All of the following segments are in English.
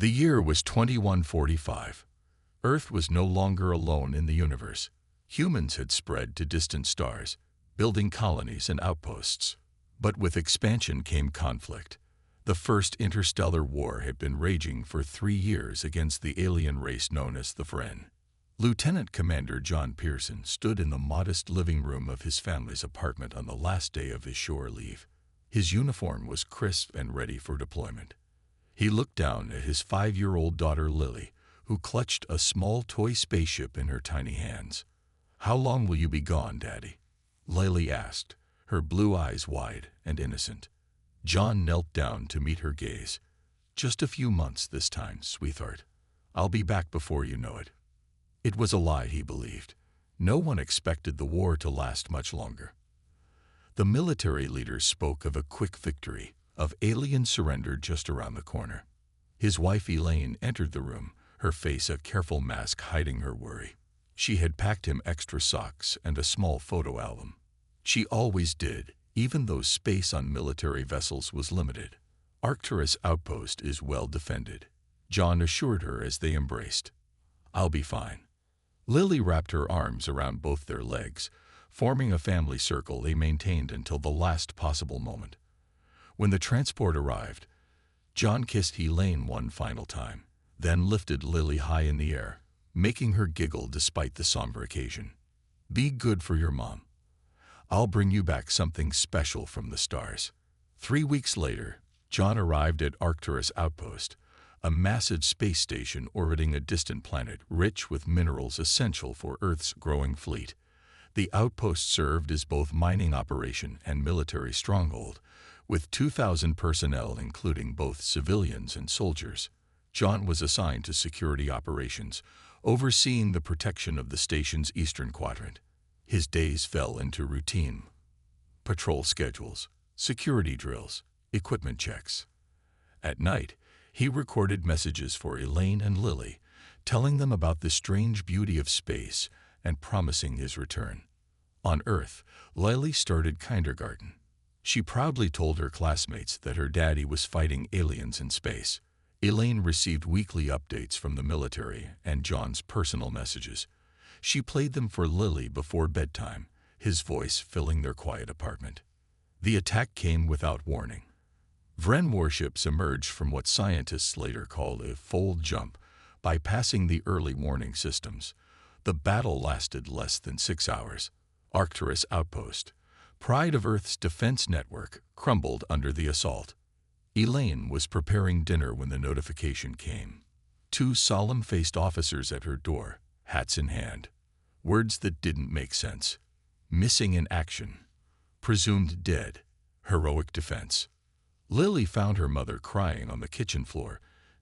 The year was 2145. Earth was no longer alone in the universe. Humans had spread to distant stars, building colonies and outposts. But with expansion came conflict. The First Interstellar War had been raging for 3 years against the alien race known as the Vren. Lieutenant Commander John Pearson stood in the modest living room of his family's apartment on the last day of his shore leave. His uniform was crisp and ready for deployment. He looked down at his 5-year-old daughter Lily, who clutched a small toy spaceship in her tiny hands. "How long will you be gone, Daddy?" Lily asked, her blue eyes wide and innocent. John knelt down to meet her gaze. "Just a few months this time, sweetheart. I'll be back before you know it." It was a lie, he believed. No one expected the war to last much longer. The military leader spoke of a quick victory, of alien surrender just around the corner. His wife Elaine entered the room, her face a careful mask hiding her worry. She had packed him extra socks and a small photo album. She always did, even though space on military vessels was limited. Arcturus outpost is well defended, John assured her as they embraced. "I'll be fine." Lily wrapped her arms around both their legs, forming a family circle they maintained until the last possible moment. When the transport arrived, John kissed Elaine one final time, then lifted Lily high in the air, making her giggle despite the somber occasion. "Be good for your mom. I'll bring you back something special from the stars." 3 weeks later, John arrived at Arcturus Outpost, a massive space station orbiting a distant planet rich with minerals essential for Earth's growing fleet. The outpost served as both mining operation and military stronghold, with 2,000 personnel including both civilians and soldiers. John was assigned to security operations, overseeing the protection of the station's eastern quadrant. His days fell into routine: patrol schedules, security drills, equipment checks. At night, he recorded messages for Elaine and Lily, telling them about the strange beauty of space and promising his return. On Earth, Lily started kindergarten. She proudly told her classmates that her daddy was fighting aliens in space. Elaine received weekly updates from the military and John's personal messages. She played them for Lily before bedtime, his voice filling their quiet apartment. The attack came without warning. Vren warships emerged from what scientists later called a fold jump, bypassing the early warning systems. The battle lasted less than 6 hours. Arcturus Outpost, pride of Earth's defense network, crumbled under the assault. Elaine was preparing dinner when the notification came. 2 solemn-faced officers at her door, hats in hand. Words that didn't make sense. Missing in action. Presumed dead. Heroic defense. Lily found her mother crying on the kitchen floor,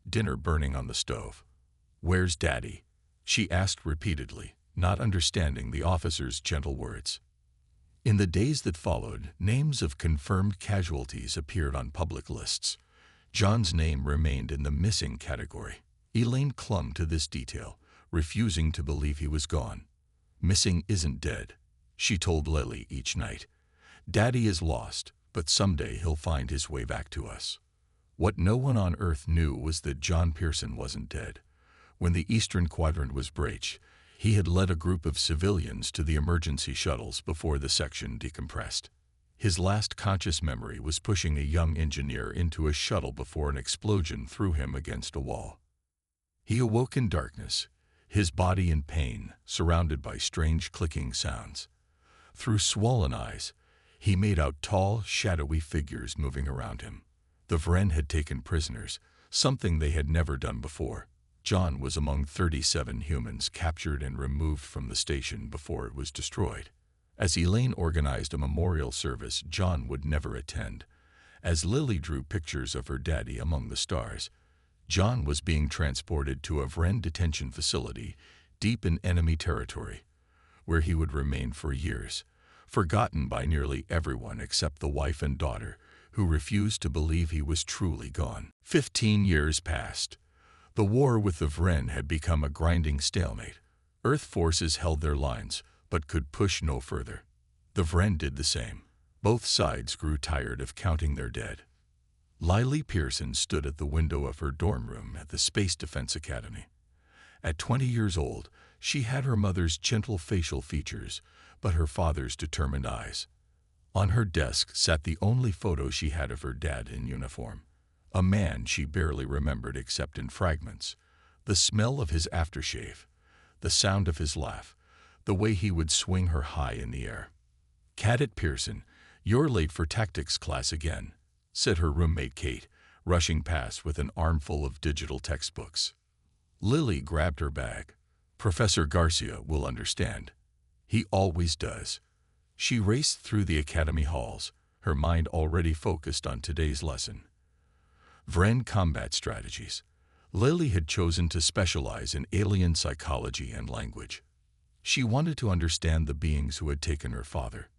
dinner burning on the stove. "Where's Daddy?" she asked repeatedly, not understanding the officer's gentle words. In the days that followed, names of confirmed casualties appeared on public lists. John's name remained in the missing category. Elaine clung to this detail, refusing to believe he was gone. "Missing isn't dead," she told Lily each night. "Daddy is lost, but someday he'll find his way back to us." What no one on Earth knew was that John Pearson wasn't dead. When the Eastern Quadrant was breached, he had led a group of civilians to the emergency shuttles before the section decompressed. His last conscious memory was pushing a young engineer into a shuttle before an explosion threw him against a wall. He awoke in darkness, his body in pain, surrounded by strange clicking sounds. Through swollen eyes, he made out tall, shadowy figures moving around him. The Vren had taken prisoners, something they had never done before. John was among 37 humans captured and removed from the station before it was destroyed. As Elaine organized a memorial service John would never attend, as Lily drew pictures of her daddy among the stars, John was being transported to a Vren detention facility deep in enemy territory, where he would remain for years, forgotten by nearly everyone except the wife and daughter, who refused to believe he was truly gone. 15 years passed. The war with the Vren had become a grinding stalemate. Earth forces held their lines, but could push no further. The Vren did the same. Both sides grew tired of counting their dead. Lily Pearson stood at the window of her dorm room at the Space Defense Academy. At 20 years old, she had her mother's gentle facial features, but her father's determined eyes. On her desk sat the only photo she had of her dad in uniform, a man she barely remembered except in fragments. The smell of his aftershave, the sound of his laugh, the way he would swing her high in the air. "Cadet Pearson, you're late for tactics class again," said her roommate Kate, rushing past with an armful of digital textbooks. Lily grabbed her bag. "Professor Garcia will understand. He always does." She raced through the academy halls, her mind already focused on today's lesson. Vren combat strategies. Lily had chosen to specialize in alien psychology and language. She wanted to understand the beings who had taken her father.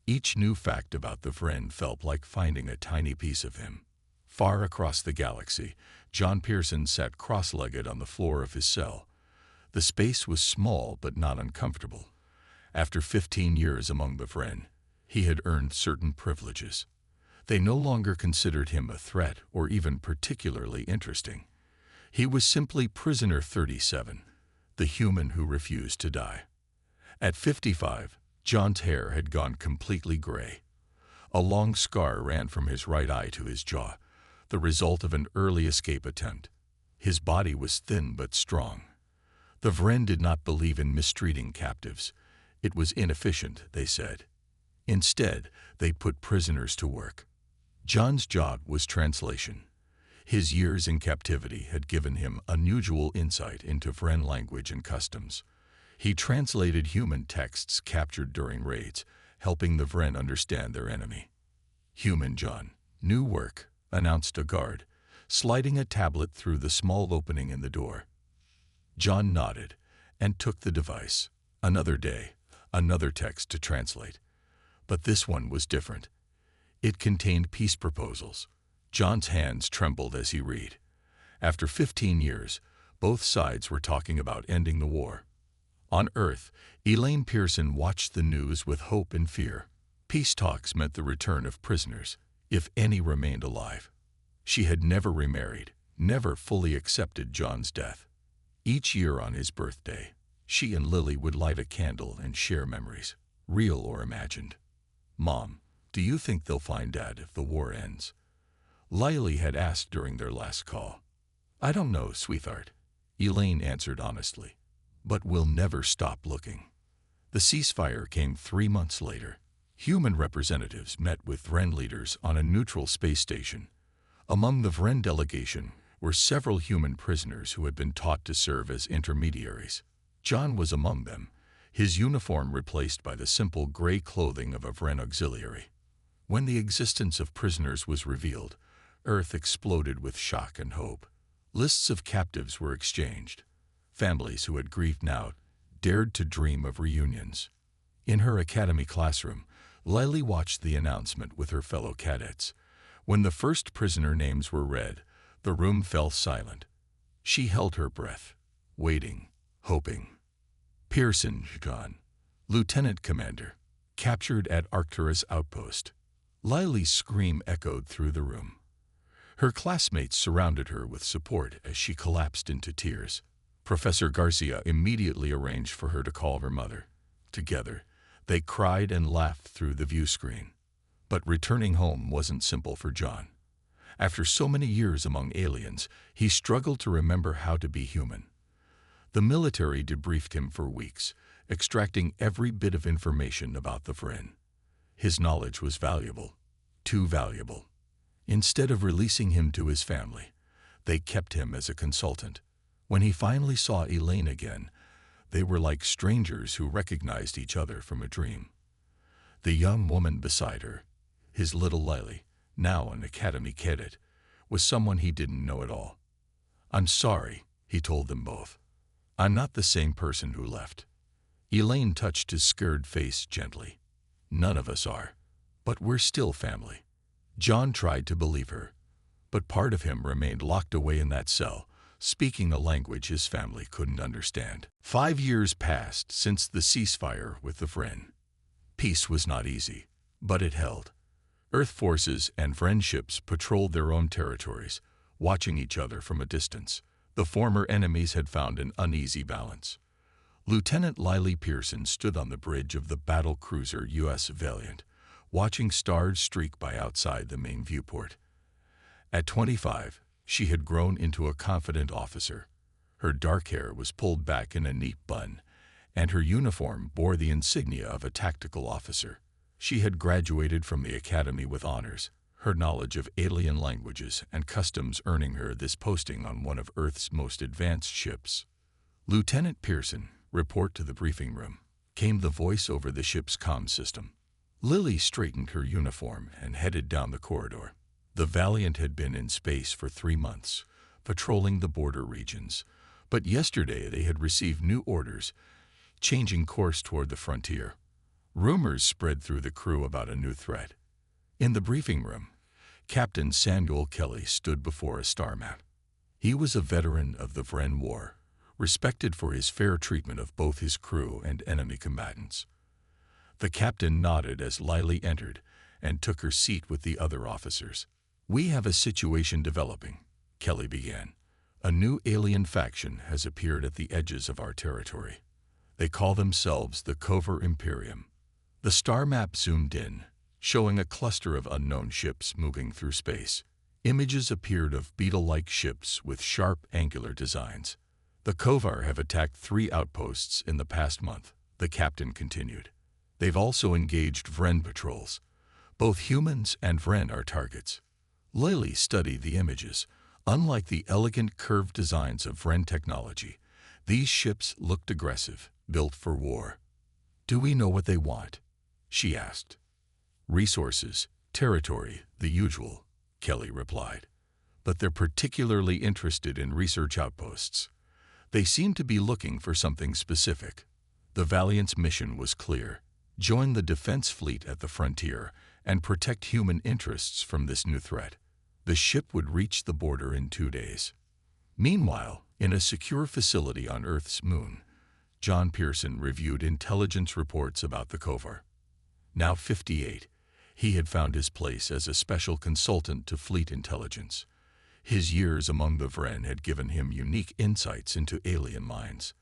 Each new fact about the Vren felt like finding a tiny piece of him. Far across the galaxy, John Pearson sat cross-legged on the floor of his cell. The space was small but not uncomfortable. After 15 years among the Vren, he had earned certain privileges. They no longer considered him a threat or even particularly interesting. He was simply Prisoner 37, the human who refused to die. At 55, John's hair had gone completely gray. A long scar ran from his right eye to his jaw, the result of an early escape attempt. His body was thin but strong. The Vren did not believe in mistreating captives. It was inefficient, they said. Instead, they put prisoners to work. John's job was translation. His years in captivity had given him unusual insight into Vren language and customs. He translated human texts captured during raids, helping the Vren understand their enemy. "Human John, new work," announced a guard, sliding a tablet through the small opening in the door. John nodded and took the device. Another day, another text to translate. But this one was different. It contained peace proposals. John's hands trembled as he read. After 15 years, both sides were talking about ending the war. On Earth, Elaine Pearson watched the news with hope and fear. Peace talks meant the return of prisoners, if any remained alive. She had never remarried, never fully accepted John's death. Each year on his birthday, she and Lily would light a candle and share memories, real or imagined. "Mom, do you think they'll find Dad if the war ends?" Lily had asked during their last call. "I don't know, sweetheart," Elaine answered honestly. "But we'll never stop looking." The ceasefire came 3 months later. Human representatives met with Vren leaders on a neutral space station. Among the Vren delegation were several human prisoners who had been taught to serve as intermediaries. John was among them, his uniform replaced by the simple gray clothing of a Vren auxiliary. When the existence of prisoners was revealed, Earth exploded with shock and hope. Lists of captives were exchanged. Families who had grieved now dared to dream of reunions. In her academy classroom, Lily watched the announcement with her fellow cadets. When the first prisoner names were read, the room fell silent. She held her breath, waiting, hoping. Pearson John, Lieutenant Commander, captured at Arcturus Outpost. Lily's scream echoed through the room. Her classmates surrounded her with support as she collapsed into tears. Professor Garcia immediately arranged for her to call her mother. Together, they cried and laughed through the view screen. But returning home wasn't simple for John. After so many years among aliens, he struggled to remember how to be human. The military debriefed him for weeks, extracting every bit of information about the Vren. His knowledge was valuable, too valuable. Instead of releasing him to his family, they kept him as a consultant. When he finally saw Elaine again, they were like strangers who recognized each other from a dream. The young woman beside her, his little Lily, now an academy cadet, was someone he didn't know at all. "I'm sorry," he told them both. "I'm not the same person who left." Elaine touched his scared face gently. "None of us are. But we're still family." John tried to believe her, but part of him remained locked away in that cell, speaking a language his family couldn't understand. 5 years passed since the ceasefire with the Vren. Peace was not easy, but it held. Earth forces and Vren ships patrolled their own territories, watching each other from a distance. The former enemies had found an uneasy balance. Lieutenant Lily Pearson stood on the bridge of the battle cruiser U.S. Valiant, watching stars streak by outside the main viewport. At 25, she had grown into a confident officer. Her dark hair was pulled back in a neat bun, and her uniform bore the insignia of a tactical officer. She had graduated from the academy with honors, her knowledge of alien languages and customs earning her this posting on one of Earth's most advanced ships. "Lieutenant Pearson, report to the briefing room," came the voice over the ship's comm system. Lily straightened her uniform and headed down the corridor. The Valiant had been in space for 3 months, patrolling the border regions, but yesterday they had received new orders, changing course toward the frontier. Rumors spread through the crew about a new threat. In the briefing room, Captain Samuel Kelly stood before a star map. He was a veteran of the Vren War, respected for his fair treatment of both his crew and enemy combatants. The captain nodded as Lily entered and took her seat with the other officers. "We have a situation developing," Kelly began. "A new alien faction has appeared at the edges of our territory. They call themselves the Cover Imperium." The star map zoomed in, showing a cluster of unknown ships moving through space. Images appeared of beetle-like ships with sharp, angular designs. "The Kovar have attacked 3 outposts in the past month," the captain continued. "They've also engaged Vren patrols. Both humans and Vren are targets." Lily studied the images. Unlike the elegant curved designs of Vren technology, these ships looked aggressive, built for war. "Do we know what they want?" she asked. "Resources, territory, the usual," Kelly replied. "But they're particularly interested in research outposts. They seem to be looking for something specific." The Valiant's mission was clear: join the defense fleet at the frontier and protect human interests from this new threat. The ship would reach the border in 2 days. Meanwhile, in a secure facility on Earth's moon, John Pearson reviewed intelligence reports about the Kovar. Now 58, he had found his place as a special consultant to fleet intelligence. His years among the Vren had given him unique insights into alien minds.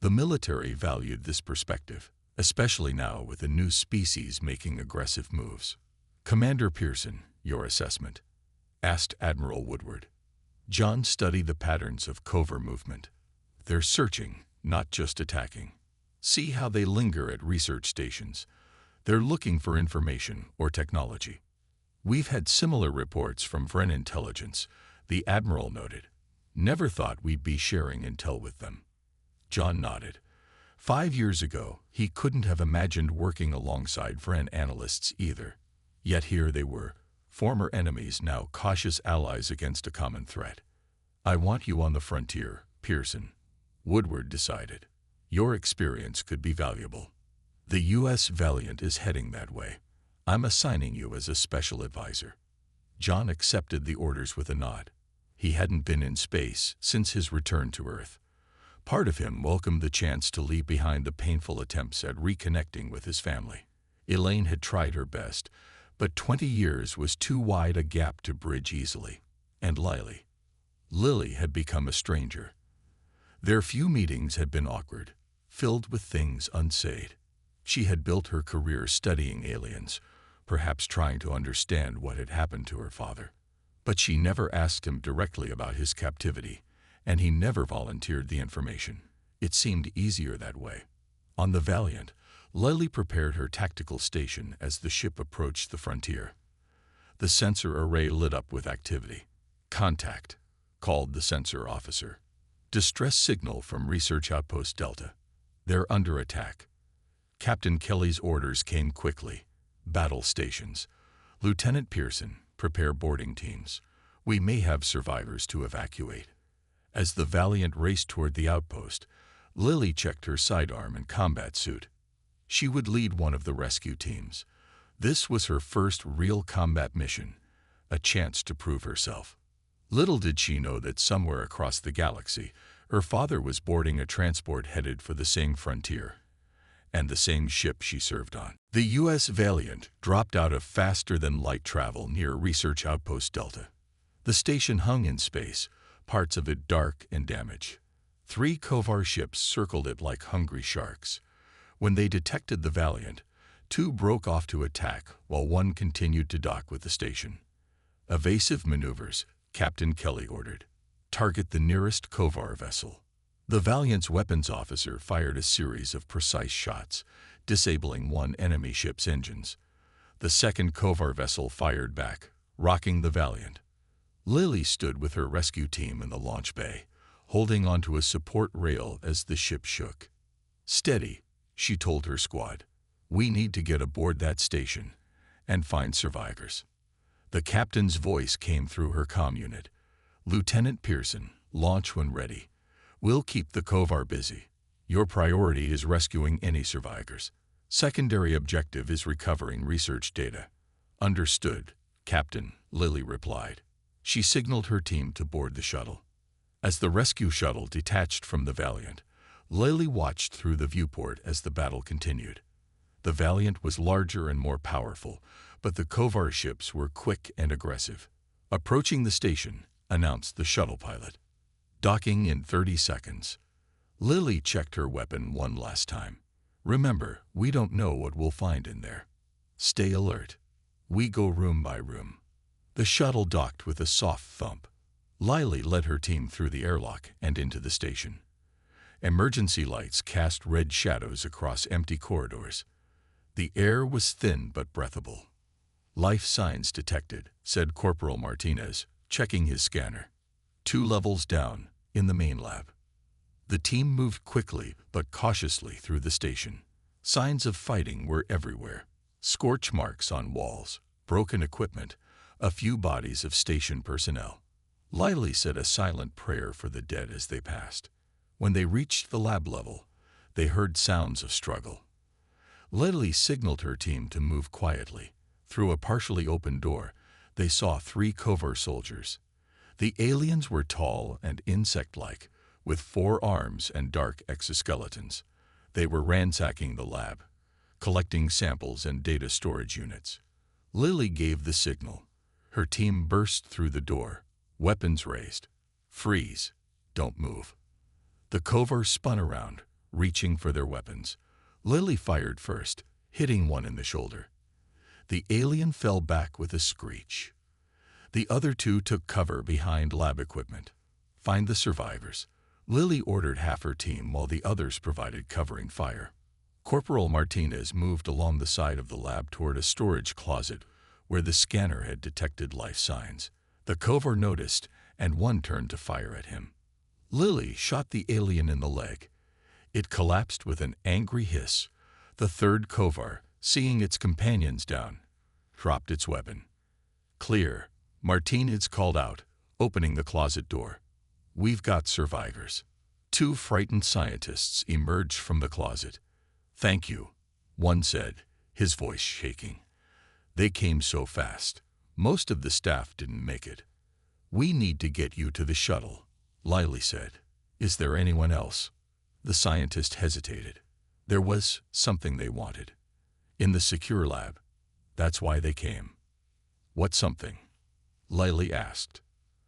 The military valued this perspective, especially now with a new species making aggressive moves. "Commander Pearson, your assessment?" asked Admiral Woodward. John studied the patterns of Kovar movement. "They're searching, not just attacking. See how they linger at research stations. They're looking for information or technology." "We've had similar reports from Vren intelligence," the Admiral noted. "Never thought we'd be sharing intel with them." John nodded. 5 years ago, he couldn't have imagined working alongside Vren analysts either. Yet here they were, former enemies now cautious allies against a common threat. "I want you on the frontier, Pearson," Woodward decided. "Your experience could be valuable. The U.S. Valiant is heading that way. I'm assigning you as a special advisor." John accepted the orders with a nod. He hadn't been in space since his return to Earth. Part of him welcomed the chance to leave behind the painful attempts at reconnecting with his family. Elaine had tried her best, but 20 years was too wide a gap to bridge easily. And Lily had become a stranger. Their few meetings had been awkward, filled with things unsaid. She had built her career studying aliens, perhaps trying to understand what had happened to her father. But she never asked him directly about his captivity, and he never volunteered the information. It seemed easier that way. On the Valiant, Lily prepared her tactical station as the ship approached the frontier. The sensor array lit up with activity. "Contact," called the sensor officer. "Distress signal from Research Outpost Delta. They're under attack." Captain Kelly's orders came quickly. "Battle stations. Lieutenant Pearson, prepare boarding teams. We may have survivors to evacuate." As the Valiant raced toward the outpost, Lily checked her sidearm and combat suit. She would lead one of the rescue teams. This was her first real combat mission, a chance to prove herself. Little did she know that somewhere across the galaxy, her father was boarding a transport headed for the same frontier, and the same ship she served on. The U.S. Valiant dropped out of faster-than-light travel near Research Outpost Delta. The station hung in space, parts of it dark and damaged. 3 Kovar ships circled it like hungry sharks. When they detected the Valiant, 2 broke off to attack while 1 continued to dock with the station. Evasive maneuvers, Captain Kelly ordered. Target the nearest Kovar vessel. The Valiant's weapons officer fired a series of precise shots, disabling 1 enemy ship's engines. The second Kovar vessel fired back, rocking the Valiant. Lily stood with her rescue team in the launch bay, holding onto a support rail as the ship shook. "Steady," she told her squad. "We need to get aboard that station and find survivors." The captain's voice came through her comm unit. "Lieutenant Pearson, launch when ready. We'll keep the Kovar busy. Your priority is rescuing any survivors. Secondary objective is recovering research data." "Understood, Captain," Lily replied. She signaled her team to board the shuttle. As the rescue shuttle detached from the Valiant, Lily watched through the viewport as the battle continued. The Valiant was larger and more powerful, but the Kovar ships were quick and aggressive. "Approaching the station," announced the shuttle pilot. "Docking in 30 seconds." Lily checked her weapon one last time. "Remember, we don't know what we'll find in there. Stay alert. We go room by room." The shuttle docked with a soft thump. Lily led her team through the airlock and into the station. Emergency lights cast red shadows across empty corridors. The air was thin but breathable. "Life signs detected," said Corporal Martinez, checking his scanner. 2 levels down, in the main lab. The team moved quickly but cautiously through the station. Signs of fighting were everywhere. Scorch marks on walls, broken equipment, a few bodies of station personnel. Lily said a silent prayer for the dead as they passed. When they reached the lab level, they heard sounds of struggle. Lily signaled her team to move quietly. Through a partially open door, they saw 3 Kovar soldiers. The aliens were tall and insect-like, with 4 arms and dark exoskeletons. They were ransacking the lab, collecting samples and data storage units. Lily gave the signal. Her team burst through the door, weapons raised. "Freeze. Don't move." The Kovar spun around, reaching for their weapons. Lily fired first, hitting 1 in the shoulder. The alien fell back with a screech. The other 2 took cover behind lab equipment. "Find the survivors." Lily ordered half her team while the others provided covering fire. Corporal Martinez moved along the side of the lab toward a storage closet where the scanner had detected life signs. The Kovar noticed, and 1 turned to fire at him. Lily shot the alien in the leg. It collapsed with an angry hiss. The 3rd Kovar, seeing its companions down, dropped its weapon. "Clear," Martinez called out, opening the closet door. "We've got survivors." 2 frightened scientists emerged from the closet. "Thank you," one said, his voice shaking. "They came so fast. Most of the staff didn't make it." "We need to get you to the shuttle," Lily said. "Is there anyone else?" The scientist hesitated. There was something they wanted. In the secure lab. That's why they came. "What something?" Lily asked.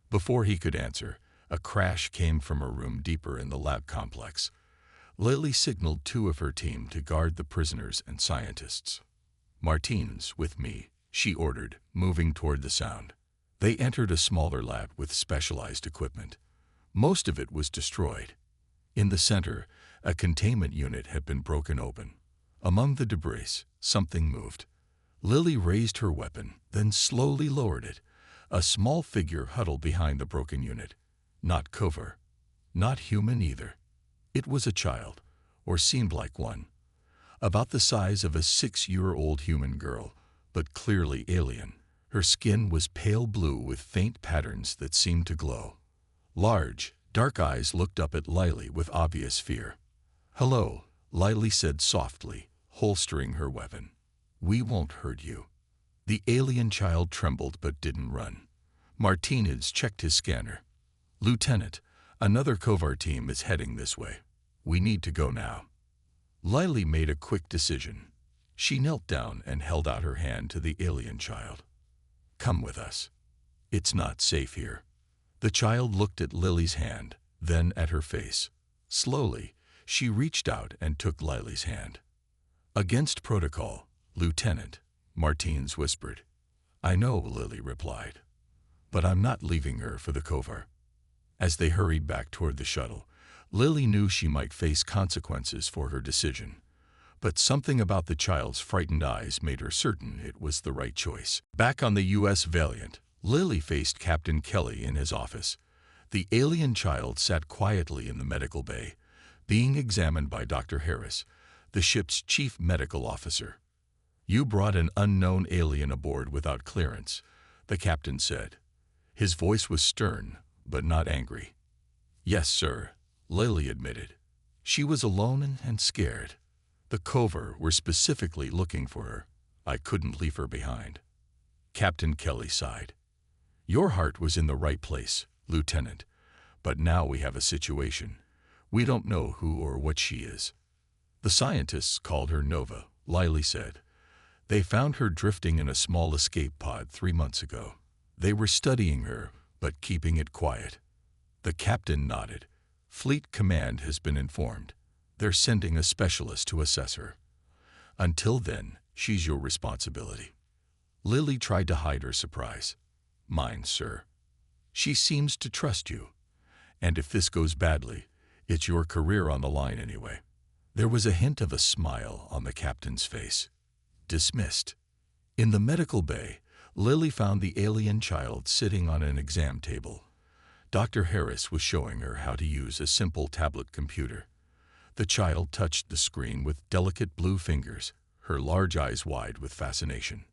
Before he could answer, a crash came from a room deeper in the lab complex. Lily signaled 2 of her team to guard the prisoners and scientists. "Martinez, with me," she ordered, moving toward the sound. They entered a smaller lab with specialized equipment. Most of it was destroyed. In the center, a containment unit had been broken open. Among the debris, something moved. Lily raised her weapon, then slowly lowered it. A small figure huddled behind the broken unit. Not Kovar. Not human either. It was a child, or seemed like one. About the size of a 6-year-old human girl, but clearly alien. Her skin was pale blue with faint patterns that seemed to glow. Large, dark eyes looked up at Lily with obvious fear. "Hello," Lily said softly, holstering her weapon. "We won't hurt you." The alien child trembled but didn't run. Martinez checked his scanner. "Lieutenant, another Kovar team is heading this way. We need to go now." Lily made a quick decision. She knelt down and held out her hand to the alien child. "Come with us. It's not safe here." The child looked at Lily's hand, then at her face. Slowly, she reached out and took Lily's hand. "Against protocol, Lieutenant," Martins whispered. "I know," Lily replied. "But I'm not leaving her for the Kovar." As they hurried back toward the shuttle, Lily knew she might face consequences for her decision. But something about the child's frightened eyes made her certain it was the right choice. Back on the U.S. Valiant, Lily faced Captain Kelly in his office. The alien child sat quietly in the medical bay, being examined by Dr. Harris, the ship's chief medical officer. "You brought an unknown alien aboard without clearance," the captain said. His voice was stern, but not angry. "Yes, sir," Lily admitted. She was alone and scared. The Kovar were specifically looking for her. I couldn't leave her behind. Captain Kelly sighed. "Your heart was in the right place, Lieutenant, but now we have a situation. We don't know who or what she is." "The scientists called her Nova," Lily said. "They found her drifting in a small escape pod 3 months ago. They were studying her, but keeping it quiet." The captain nodded. "Fleet Command has been informed. They're sending a specialist to assess her. Until then, she's your responsibility." Lily tried to hide her surprise. "Mine, sir. She seems to trust you. And if this goes badly, it's your career on the line anyway." There was a hint of a smile on the captain's face. Dismissed. In the medical bay, Lily found the alien child sitting on an exam table. Dr. Harris was showing her how to use a simple tablet computer. The child touched the screen with delicate blue fingers, her large eyes wide with fascination.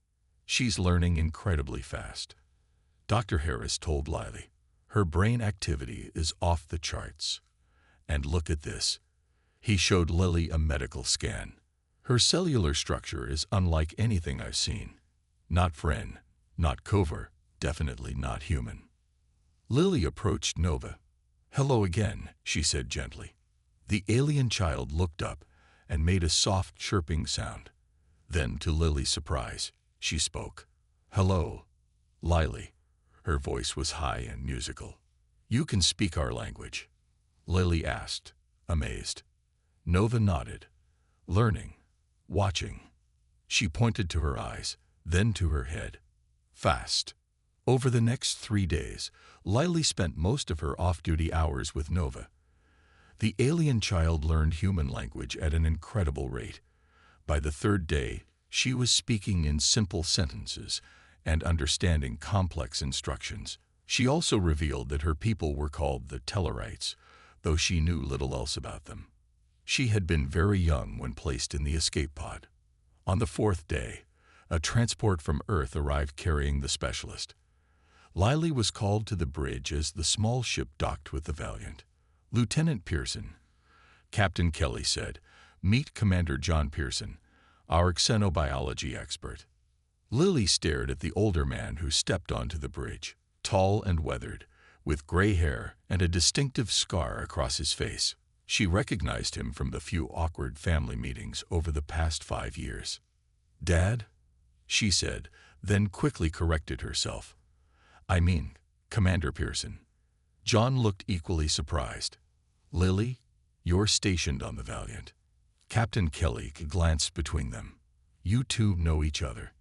"She's learning incredibly fast," Dr. Harris told Lily. "Her brain activity is off the charts. And look at this." He showed Lily a medical scan. "Her cellular structure is unlike anything I've seen. Not Vren, not Kovar, definitely not human." Lily approached Nova. "Hello again," she said gently. The alien child looked up and made a soft chirping sound. Then, to Lily's surprise, she spoke. "Hello, Lily." Her voice was high and musical. "You can speak our language?" Lily asked, amazed. Nova nodded. "Learning. Watching." She pointed to her eyes, then to her head. "Fast." Over the next 3 days, Lily spent most of her off-duty hours with Nova. The alien child learned human language at an incredible rate. By the 3rd day, she was speaking in simple sentences and understanding complex instructions. She also revealed that her people were called the Tellarites, though she knew little else about them. She had been very young when placed in the escape pod. On the 4th day, a transport from Earth arrived carrying the specialist. Lily was called to the bridge as the small ship docked with the Valiant. "Lieutenant Pearson," Captain Kelly said, "meet Commander John Pearson, our xenobiology expert." Lily stared at the older man who stepped onto the bridge, tall and weathered, with gray hair and a distinctive scar across his face. She recognized him from the few awkward family meetings over the past 5 years. "Dad?" she said, then quickly corrected herself. "I mean, Commander Pearson." John looked equally surprised. "Lily, you're stationed on the Valiant." Captain Kelly glanced between them. "You two know each other."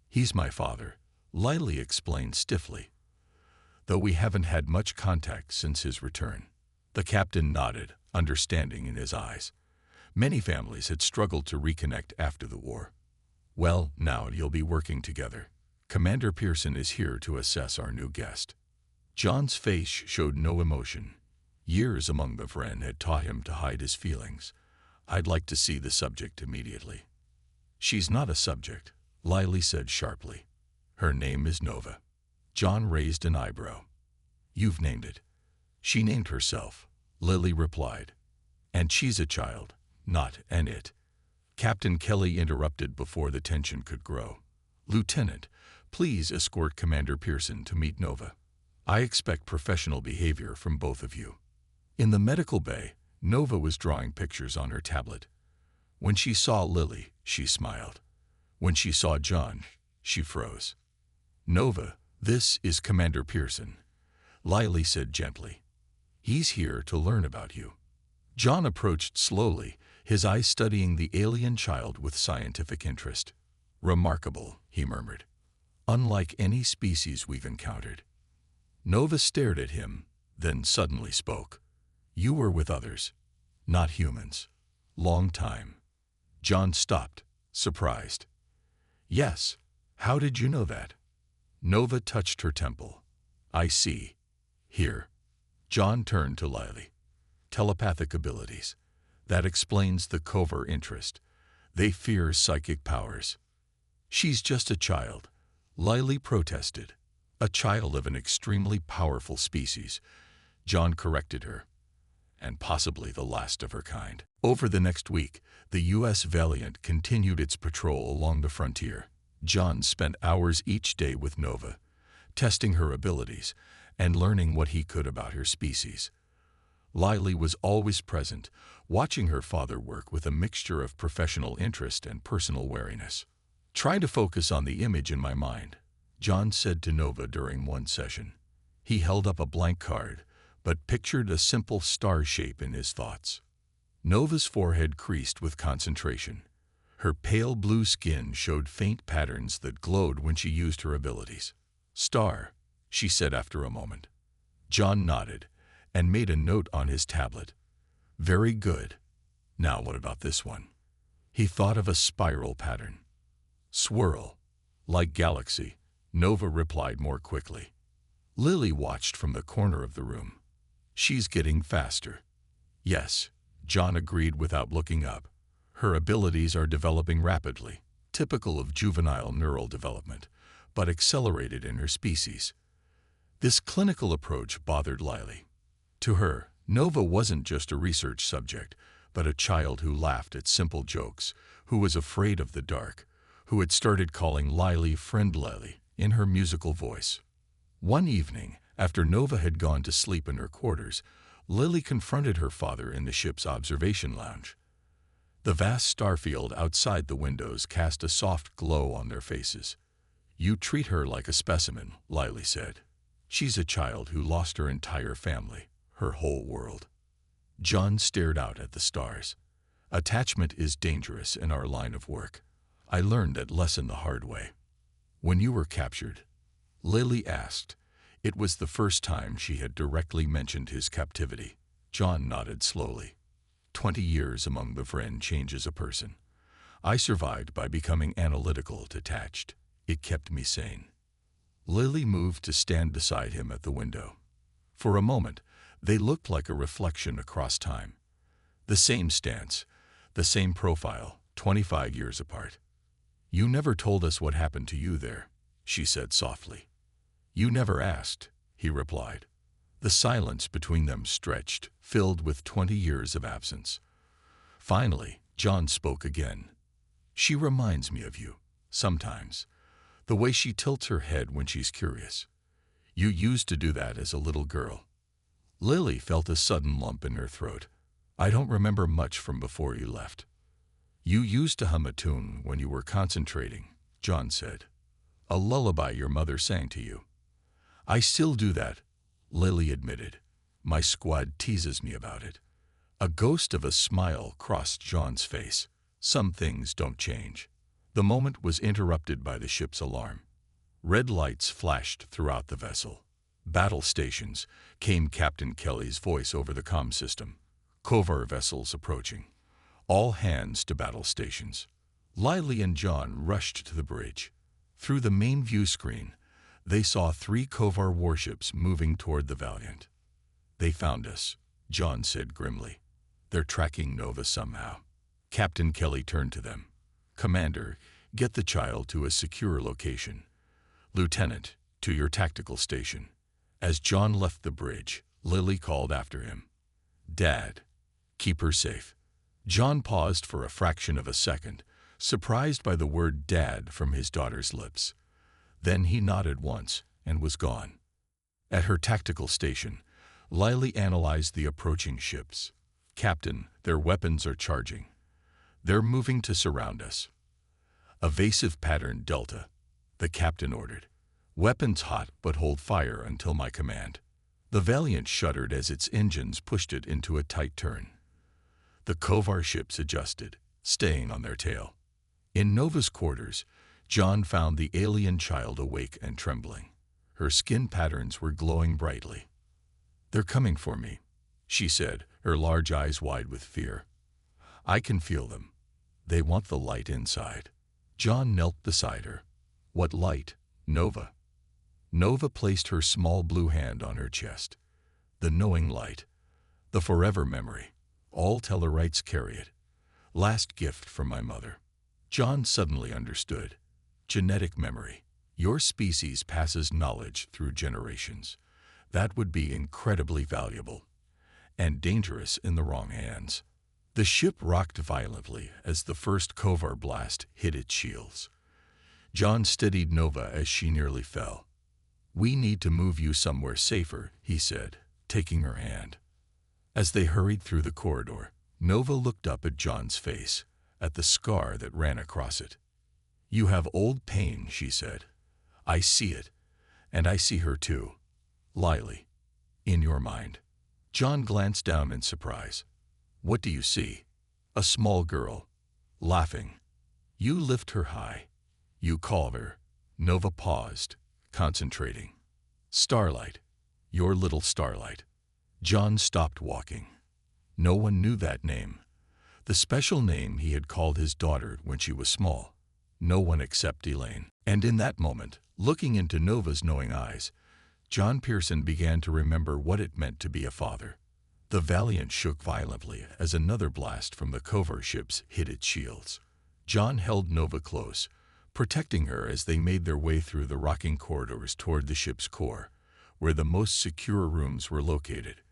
"He's my father," Lily explained stiffly, "though we haven't had much contact since his return." The captain nodded, understanding in his eyes. Many families had struggled to reconnect after the war. "Well, now you'll be working together. Commander Pearson is here to assess our new guest." John's face showed no emotion. Years among the Vren had taught him to hide his feelings. "I'd like to see the subject immediately." "She's not a subject," Lily said sharply. "Her name is Nova." John raised an eyebrow. "You've named it." "She named herself," Lily replied. "And she's a child, not an it." Captain Kelly interrupted before the tension could grow. "Lieutenant, please escort Commander Pearson to meet Nova. I expect professional behavior from both of you." In the medical bay, Nova was drawing pictures on her tablet. When she saw Lily, she smiled. When she saw John, she froze. "Nova, this is Commander Pearson," Lily said gently. "He's here to learn about you." John approached slowly, his eyes studying the alien child with scientific interest. "Remarkable," he murmured. "Unlike any species we've encountered." Nova stared at him, then suddenly spoke. "You were with others, not humans. Long time." John stopped, surprised. "Yes. How did you know that?" Nova touched her temple. "I see. Here." John turned to Lily. "Telepathic abilities. That explains the covert interest. They fear psychic powers." "She's just a child," Lily protested. "A child of an extremely powerful species," John corrected her. "And possibly the last of her kind." Over the next week, the U.S. Valiant continued its patrol along the frontier. John spent hours each day with Nova, testing her abilities and learning what he could about her species. Lily was always present, watching her father work with a mixture of professional interest and personal wariness. "Try to focus on the image in my mind," John said to Nova during one session. He held up a blank card, but pictured a simple star shape in his thoughts. Nova's forehead creased with concentration. Her pale blue skin showed faint patterns that glowed when she used her abilities. "Star," she said after a moment. John nodded and made a note on his tablet. "Very good. Now what about this one?" He thought of a spiral pattern. "Swirl, like galaxy," Nova replied more quickly. Lily watched from the corner of the room. "She's getting faster." "Yes," John agreed without looking up. "Her abilities are developing rapidly, typical of juvenile neural development, but accelerated in her species." This clinical approach bothered Lily. To her, Nova wasn't just a research subject, but a child who laughed at simple jokes, who was afraid of the dark, who had started calling Lily "Friend Lily" in her musical voice. One evening, after Nova had gone to sleep in her quarters, Lily confronted her father in the ship's observation lounge. The vast starfield outside the windows cast a soft glow on their faces. "You treat her like a specimen," Lily said. "She's a child who lost her entire family, her whole world." John stared out at the stars. "Attachment is dangerous in our line of work. I learned that lesson the hard way." "When you were captured?" Lily asked. It was the first time she had directly mentioned his captivity. John nodded slowly. 20 years among the Vren changes a person. I survived by becoming analytical, detached. It kept me sane." Lily moved to stand beside him at the window. For a moment, they looked like a reflection across time. The same stance, the same profile, 25 years apart. "You never told us what happened to you there," she said softly. "You never asked," he replied. The silence between them stretched, filled with 20 years of absence. Finally, John spoke again. "She reminds me of you, sometimes. The way she tilts her head when she's curious. You used to do that as a little girl." Lily felt a sudden lump in her throat. "I don't remember much from before you left." "You used to hum a tune when you were concentrating," John said. "A lullaby your mother sang to you." "I still do that," Lily admitted. "My squad teases me about it." A ghost of a smile crossed John's face. Some things don't change. The moment was interrupted by the ship's alarm. Red lights flashed throughout the vessel. "Battle stations," came Captain Kelly's voice over the comm system. "Kovar vessels approaching. All hands to battle stations." Lily and John rushed to the bridge. Through the main view screen, they saw 3 Kovar warships moving toward the Valiant. "They found us," John said grimly. "They're tracking Nova somehow." Captain Kelly turned to them. "Commander, get the child to a secure location. Lieutenant, to your tactical station." As John left the bridge, Lily called after him. "Dad, keep her safe." John paused for a fraction of a second, surprised by the word "dad" from his daughter's lips. Then he nodded once and was gone. At her tactical station, Lily analyzed the approaching ships. "Captain, their weapons are charging. They're moving to surround us." "Evasive pattern Delta," the captain ordered. "Weapons hot, but hold fire until my command." The Valiant shuddered as its engines pushed it into a tight turn. The Kovar ships adjusted, staying on their tail. In Nova's quarters, John found the alien child awake and trembling. Her skin patterns were glowing brightly. "They're coming for me," she said, her large eyes wide with fear. "I can feel them. They want the light inside." John knelt beside her. "What light, Nova?" Nova placed her small blue hand on her chest. "The knowing light. The forever memory. All Tellarites carry it. Last gift from my mother." John suddenly understood. Genetic memory. Your species passes knowledge through generations. That would be incredibly valuable. And dangerous in the wrong hands. The ship rocked violently as the first Kovar blast hit its shields. John steadied Nova as she nearly fell. "We need to move you somewhere safer," he said, taking her hand. As they hurried through the corridor, Nova looked up at John's face, at the scar that ran across it. "You have old pain," she said. "I see it, and I see her too. Lily, in your mind." John glanced down in surprise. "What do you see?" "A small girl, laughing. You lift her high. You call her." Nova paused, concentrating. "Starlight. Your little Starlight." John stopped walking. No one knew that name. The special name he had called his daughter when she was small. No one except Elaine. And in that moment, looking into Nova's knowing eyes, John Pearson began to remember what it meant to be a father. The Valiant shook violently as another blast from the Kovar ships hit its shields. John held Nova close, protecting her as they made their way through the rocking corridors toward the ship's core, where the most secure rooms were located.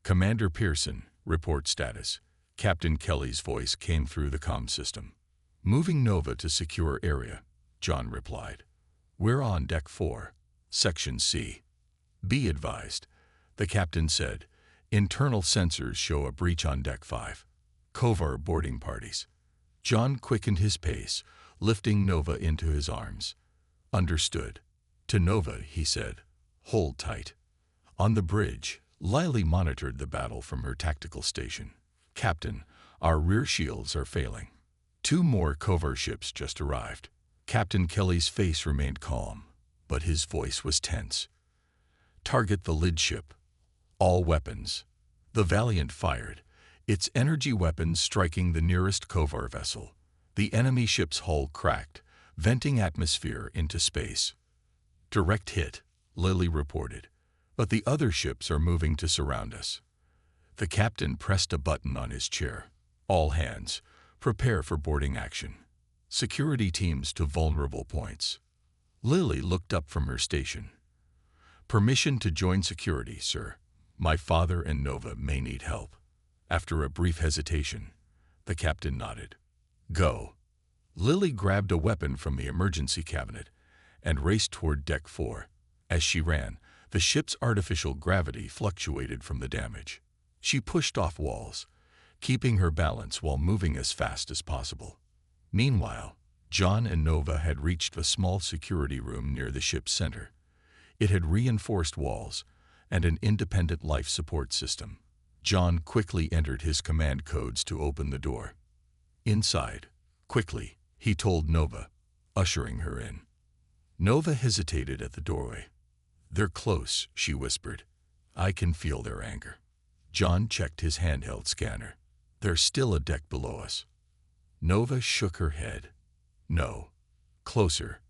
"Commander Pearson, report status." Captain Kelly's voice came through the comm system. "Moving Nova to secure area," John replied. "We're on Deck 4, Section C." "Be advised," the captain said. "Internal sensors show a breach on Deck 5. Kovar boarding parties." John quickened his pace, lifting Nova into his arms. "Understood." To Nova, he said, "Hold tight." On the bridge, Lily monitored the battle from her tactical station. "Captain, our rear shields are failing. 2 more Kovar ships just arrived." Captain Kelly's face remained calm, but his voice was tense. "Target the lid ship. All weapons." The Valiant fired, its energy weapons striking the nearest Kovar vessel. The enemy ship's hull cracked, venting atmosphere into space. "Direct hit," Lily reported, "but the other ships are moving to surround us." The captain pressed a button on his chair. "All hands, prepare for boarding action. Security teams to vulnerable points." Lily looked up from her station. "Permission to join security, sir. My father and Nova may need help." After a brief hesitation, the captain nodded. "Go." Lily grabbed a weapon from the emergency cabinet and raced toward Deck 4. As she ran, the ship's artificial gravity fluctuated from the damage. She pushed off walls, keeping her balance while moving as fast as possible. Meanwhile, John and Nova had reached a small security room near the ship's center. It had reinforced walls and an independent life support system. John quickly entered his command codes to open the door. "Inside, quickly," he told Nova, ushering her in. Nova hesitated at the doorway. "They're close," she whispered. "I can feel their anger." John checked his handheld scanner. "There's still a deck below us." Nova shook her head. "No. Closer."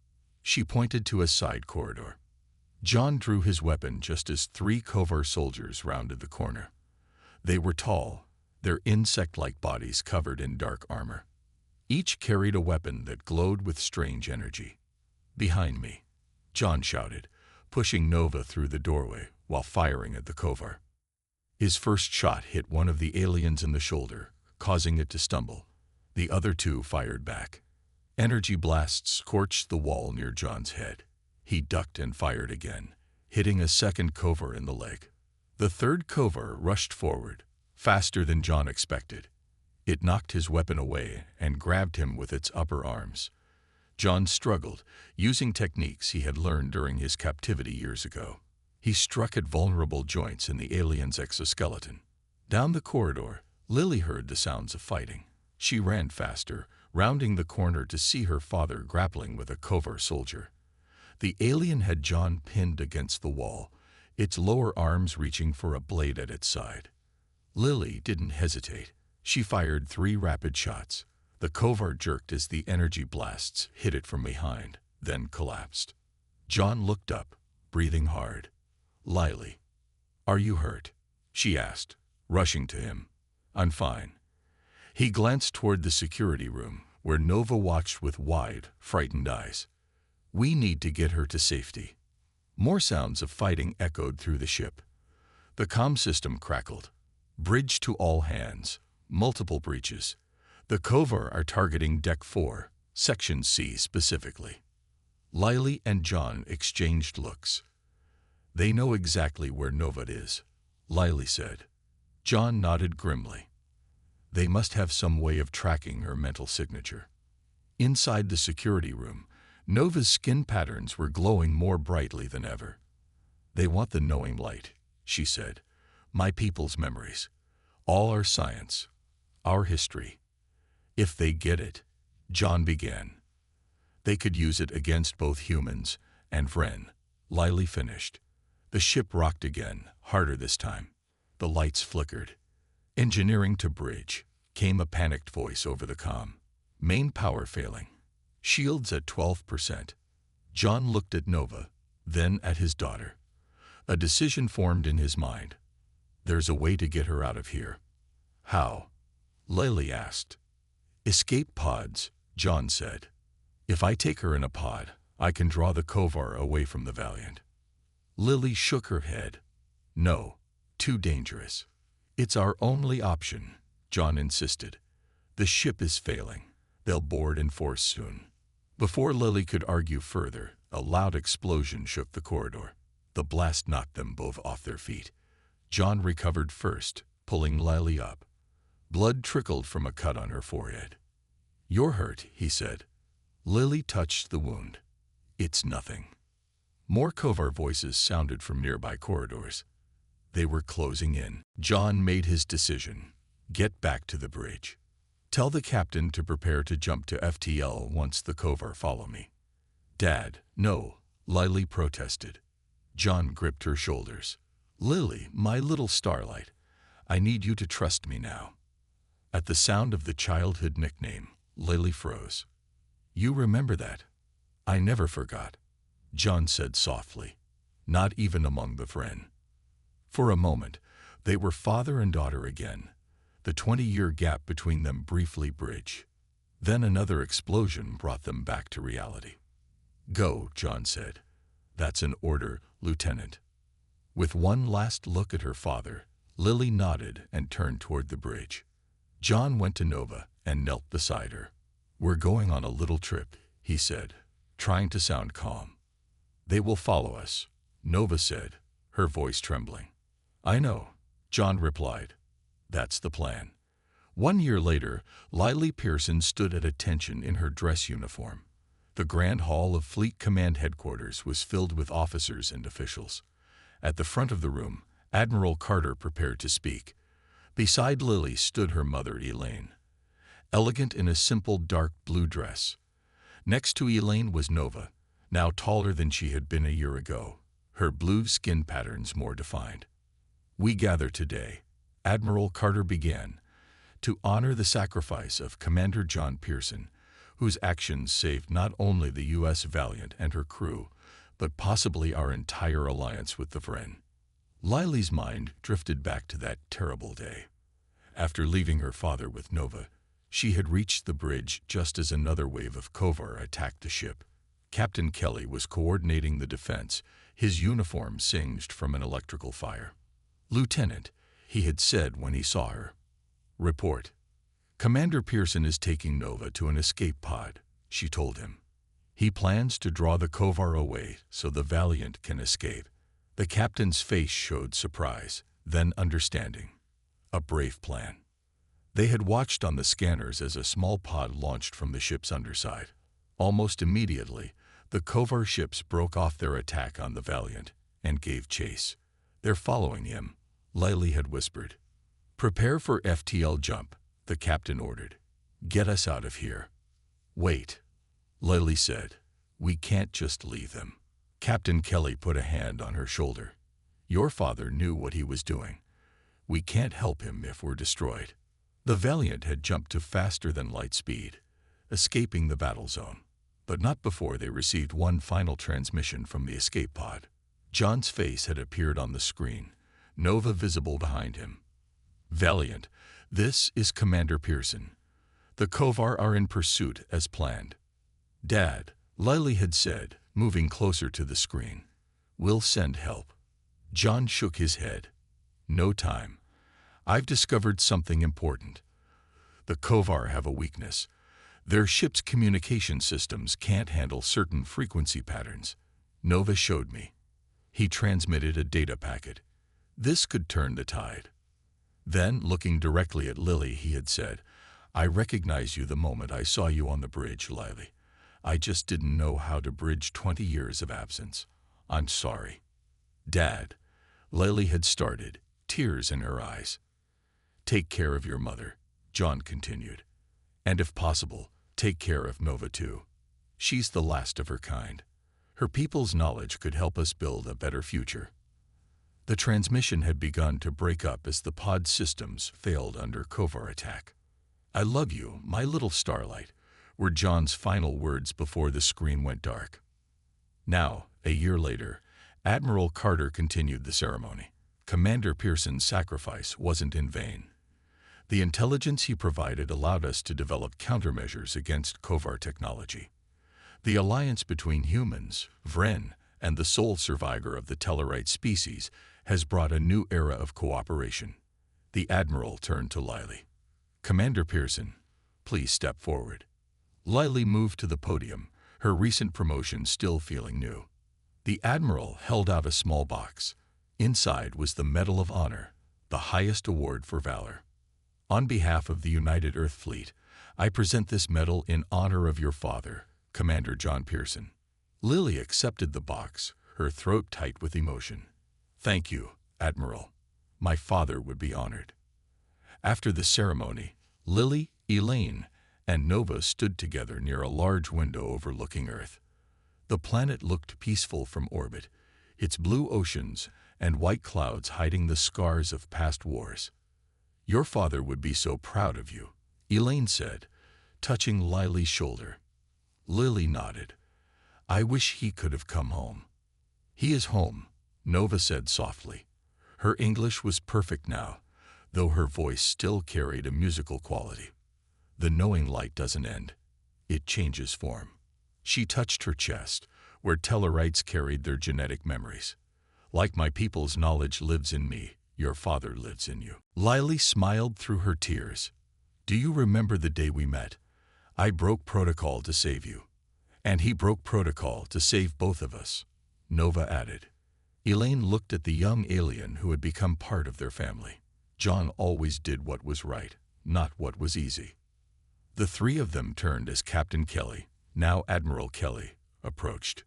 She pointed to a side corridor. John drew his weapon just as 3 Kovar soldiers rounded the corner. They were tall, their insect-like bodies covered in dark armor. Each carried a weapon that glowed with strange energy. "Behind me," John shouted, pushing Nova through the doorway while firing at the Kovar. His first shot hit one of the aliens in the shoulder, causing it to stumble. The other 2 fired back. Energy blasts scorched the wall near John's head. He ducked and fired again, hitting a second Kovar in the leg. The third Kovar rushed forward, faster than John expected. It knocked his weapon away and grabbed him with its upper arms. John struggled, using techniques he had learned during his captivity years ago. He struck at vulnerable joints in the alien's exoskeleton. Down the corridor, Lily heard the sounds of fighting. She ran faster, rounding the corner to see her father grappling with a Kovar soldier. The alien had John pinned against the wall, its lower arms reaching for a blade at its side. Lily didn't hesitate. She fired 3 rapid shots. The Kovar jerked as the energy blasts hit it from behind, then collapsed. John looked up, breathing hard. "Lily, are you hurt?" she asked, rushing to him. "I'm fine." He glanced toward the security room, where Nova watched with wide, frightened eyes. "We need to get her to safety." More sounds of fighting echoed through the ship. The comm system crackled. "Bridge to all hands. Multiple breaches. The Kovar are targeting Deck 4, Section C specifically." Lily and John exchanged looks. "They know exactly where Nova is," Lily said. John nodded grimly. They must have some way of tracking her mental signature. Inside the security room, Nova's skin patterns were glowing more brightly than ever. "They want the knowing light," she said. "My people's memories. All our science. Our history. If they get it," John began. "They could use it against both humans and Vren," Lily finished. The ship rocked again, harder this time. The lights flickered. "Engineering to bridge," came a panicked voice over the comm. "Main power failing. Shields at 12%. John looked at Nova, then at his daughter. A decision formed in his mind. "There's a way to get her out of here." "How?" Lily asked. "Escape pods," John said. "If I take her in a pod, I can draw the Kovar away from the Valiant." Lily shook her head. "No, too dangerous." "It's our only option," John insisted. "The ship is failing. They'll board in force soon." Before Lily could argue further, a loud explosion shook the corridor. The blast knocked them both off their feet. John recovered first, pulling Lily up. Blood trickled from a cut on her forehead. "You're hurt," he said. Lily touched the wound. "It's nothing." More Kovar voices sounded from nearby corridors. They were closing in. John made his decision. "Get back to the bridge. Tell the captain to prepare to jump to FTL once the Kovar follow me." "Dad, no," Lily protested. John gripped her shoulders. "Lily, my little starlight, I need you to trust me now." At the sound of the childhood nickname, Lily froze. "You remember that?" "I never forgot," John said softly. "Not even among the Vren." For a moment, they were father and daughter again. The 20-year gap between them briefly bridged. Then another explosion brought them back to reality. "Go," John said. "That's an order, Lieutenant." With one last look at her father, Lily nodded and turned toward the bridge. John went to Nova and knelt beside her. "We're going on a little trip," he said, trying to sound calm. "They will follow us," Nova said, her voice trembling. "I know," John replied. "That's the plan." 1 year later, Lily Pearson stood at attention in her dress uniform. The Grand Hall of Fleet Command Headquarters was filled with officers and officials. At the front of the room, Admiral Carter prepared to speak. Beside Lily stood her mother, Elaine, elegant in a simple dark blue dress. Next to Elaine was Nova, now taller than she had been a year ago, her blue skin patterns more defined. "We gather today," Admiral Carter began, "to honor the sacrifice of Commander John Pearson, whose actions saved not only the U.S. Valiant and her crew, but possibly our entire alliance with the Vren." Lily's mind drifted back to that terrible day. After leaving her father with Nova, she had reached the bridge just as another wave of Kovar attacked the ship. Captain Kelly was coordinating the defense, his uniform singed from an electrical fire. "Lieutenant," he had said when he saw her. "Report." "Commander Pearson is taking Nova to an escape pod," she told him. "He plans to draw the Kovar away so the Valiant can escape." The captain's face showed surprise, then understanding. A brave plan. They had watched on the scanners as a small pod launched from the ship's underside. Almost immediately, the Kovar ships broke off their attack on the Valiant and gave chase. "They're following him," Lily had whispered. "Prepare for FTL jump," the captain ordered. "Get us out of here." "Wait," Lily said. "We can't just leave them." Captain Kelly put a hand on her shoulder. "Your father knew what he was doing. We can't help him if we're destroyed." The Valiant had jumped to faster than light speed, escaping the battle zone, but not before they received one final transmission from the escape pod. John's face had appeared on the screen, Nova visible behind him. "Valiant, this is Commander Pearson. The Kovar are in pursuit as planned." "Dad," Lily had said, moving closer to the screen. "We'll send help." John shook his head. "No time. I've discovered something important. The Kovar have a weakness. Their ship's communication systems can't handle certain frequency patterns. Nova showed me. He transmitted a data packet. This could turn the tide." Then, looking directly at Lily, he had said, "I recognized you the moment I saw you on the bridge, Lily. I just didn't know how to bridge 20 years of absence. I'm sorry." "Dad," Lily had started, tears in her eyes. "Take care of your mother," John continued. "And if possible, take care of Nova too. She's the last of her kind. Her people's knowledge could help us build a better future." The transmission had begun to break up as the pod systems failed under Kovar attack. "I love you, my little starlight," were John's final words before the screen went dark. Now, a year later, Admiral Carter continued the ceremony. Commander Pearson's sacrifice wasn't in vain. The intelligence he provided allowed us to develop countermeasures against Kovar technology. The alliance between humans, Vren, and the sole survivor of the Tellarite species has brought a new era of cooperation. The Admiral turned to Lily. "Commander Pearson, please step forward." Lily moved to the podium, her recent promotion still feeling new. The Admiral held out a small box. Inside was the Medal of Honor, the highest award for valor. "On behalf of the United Earth Fleet, I present this medal in honor of your father, Commander John Pearson." Lily accepted the box, her throat tight with emotion. "Thank you, Admiral. My father would be honored." After the ceremony, Lily, Elaine, and Nova stood together near a large window overlooking Earth. The planet looked peaceful from orbit, its blue oceans and white clouds hiding the scars of past wars. "Your father would be so proud of you," Elaine said, touching Lily's shoulder. Lily nodded. "I wish he could have come home." "He is home," Nova said softly. Her English was perfect now, though her voice still carried a musical quality. "The knowing light doesn't end. It changes form." She touched her chest, where Tellarites carried their genetic memories. "Like my people's knowledge lives in me, your father lives in you." Lily smiled through her tears. "Do you remember the day we met? I broke protocol to save you. And he broke protocol to save both of us," Nova added. Elaine looked at the young alien who had become part of their family. John always did what was right, not what was easy. The three of them turned as Captain Kelly, now Admiral Kelly, approached.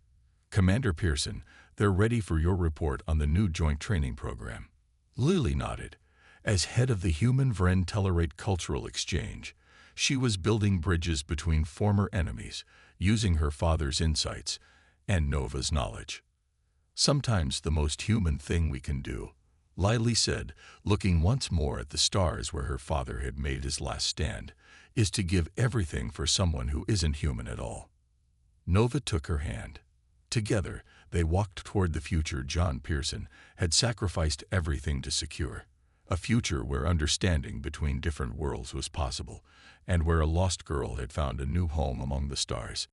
"Commander Pearson, they're ready for your report on the new joint training program." Lily nodded. As head of the Human-Vren Tellarate Cultural Exchange, she was building bridges between former enemies, using her father's insights and Nova's knowledge. "Sometimes the most human thing we can do," Lily said, looking once more at the stars where her father had made his last stand, "is to give everything for someone who isn't human at all." Nova took her hand. Together, they walked toward the future John Pearson had sacrificed everything to secure, a future where understanding between different worlds was possible, and where a lost girl had found a new home among the stars.